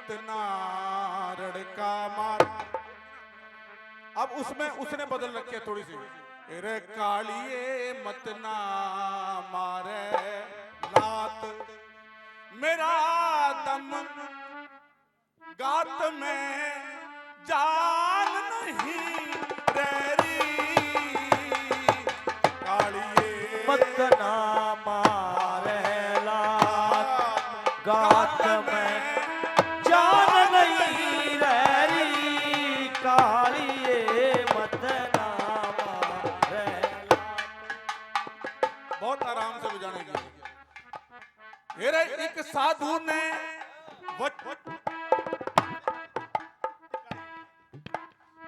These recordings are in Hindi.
मत नारड़ का मार। अब उसमें उसने बदल रखी है थोड़ी सी, रे कालिए मत ना मारे लात, मेरा दम गात में जान नहीं रेरी, कालिए मत ना मारे लात, गात में जान नहीं रही, कालिए मत ना मारे लात। बहुत आराम से बजाने की। मेरे एक साधु ने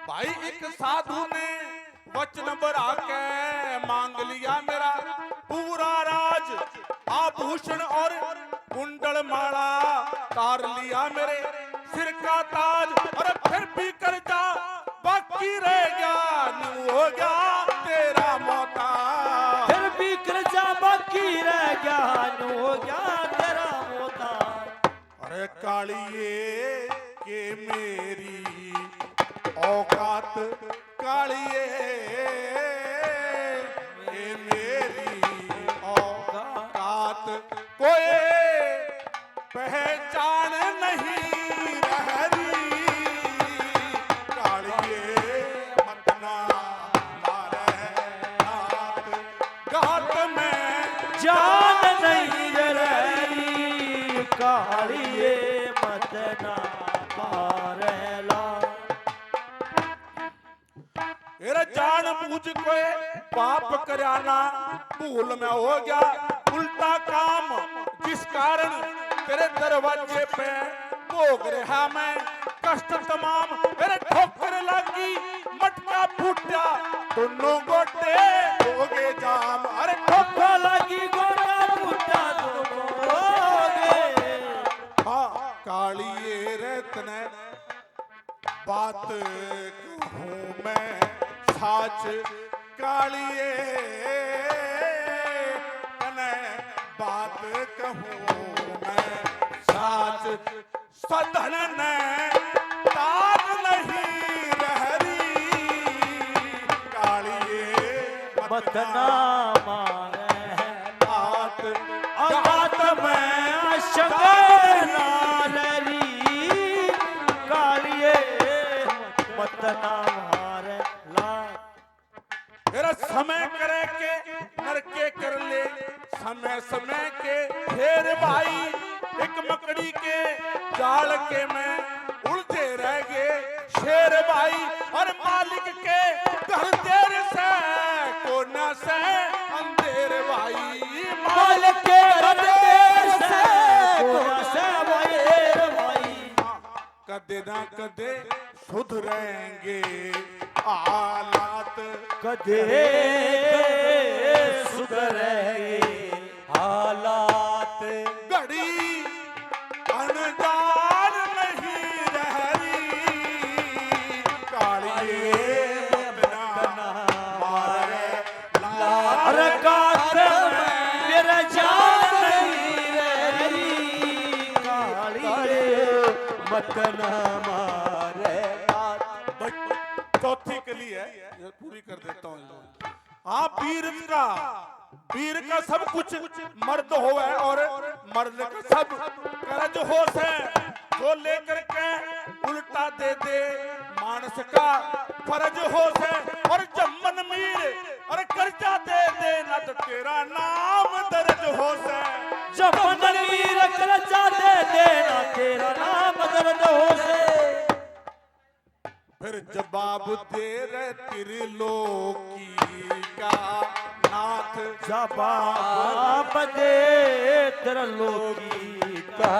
भाई एक साधु ने वचन बढ़ा के मांग लिया मेरा पूरा राज, आभूषण और कुंडल माला तार लिया मेरे सिर का ताज, और फिर भी कर्जा बाकी रह गया, न्यू हो गया तेरा मोता, फिर भी कर्जा बाकी रह गया, न्यू हो गया तेरा मोता। अरे कालिए के मेरी औकात, कालिए ये मेरी औकात, कोई पहचान नहीं रही, कालिए मत ना मारे लात, गात में जान नहीं रही, कालिए मत ना मारे लात। मेरा जान बूझ के पाप कराना भूल में हो गया उल्टा काम, जिस कारण तेरे दरवाजे पे भोग रहा मैं कष्ट तमाम, मेरे ठोकर लगी मटका फूटा दोनों गोटे हो गए जाम, अरे ठोकर लगी गोटा फूटा दोनों हो गए। हाँ कालिए रतने बात कहूँ मैं साच, कालिए तने बात कहूँ मैं साच, सधन ने तार नहीं रहरी, कालिए मत ना मारे बात, बात में शंकर नारी, कालिए मत ना मारे लात। मेरा समय करे के नरके कर ले, समय समय के फेर भाई, एक मकड़ी के जाल के में उलझे रह गए शेर भाई, और मालिक के घर देर से कोना से अंधेर भाई, मालिक के घर देर से कोना से भाई, कदे ना कदे सुधरेंगे हालात, कदे सुधरेंगे हालात, घड़ी अनजान नहीं रही, कालिए मत ना मारे लात, अरे गात में मेरा जान नहीं रही, कालिए मत ना मारे लात। चौथी कली है ये पूरी कर देता हूँ। हाँ वीर का सब कुछ मर्द होवे, और मर्द का सब करज होश है, जो लेकर के उल्टा दे दे मानस का फर्ज होश है, और जम्मन मीर और कर्जा दे दे ना तो तेरा नाम दर्ज होश है, जब मीर कर्जा दे देना तेरा नाम दर्द हो से, फिर जवाब दे रे त्रिलोकी का नाथ, जवाब दे तेरा लोकी का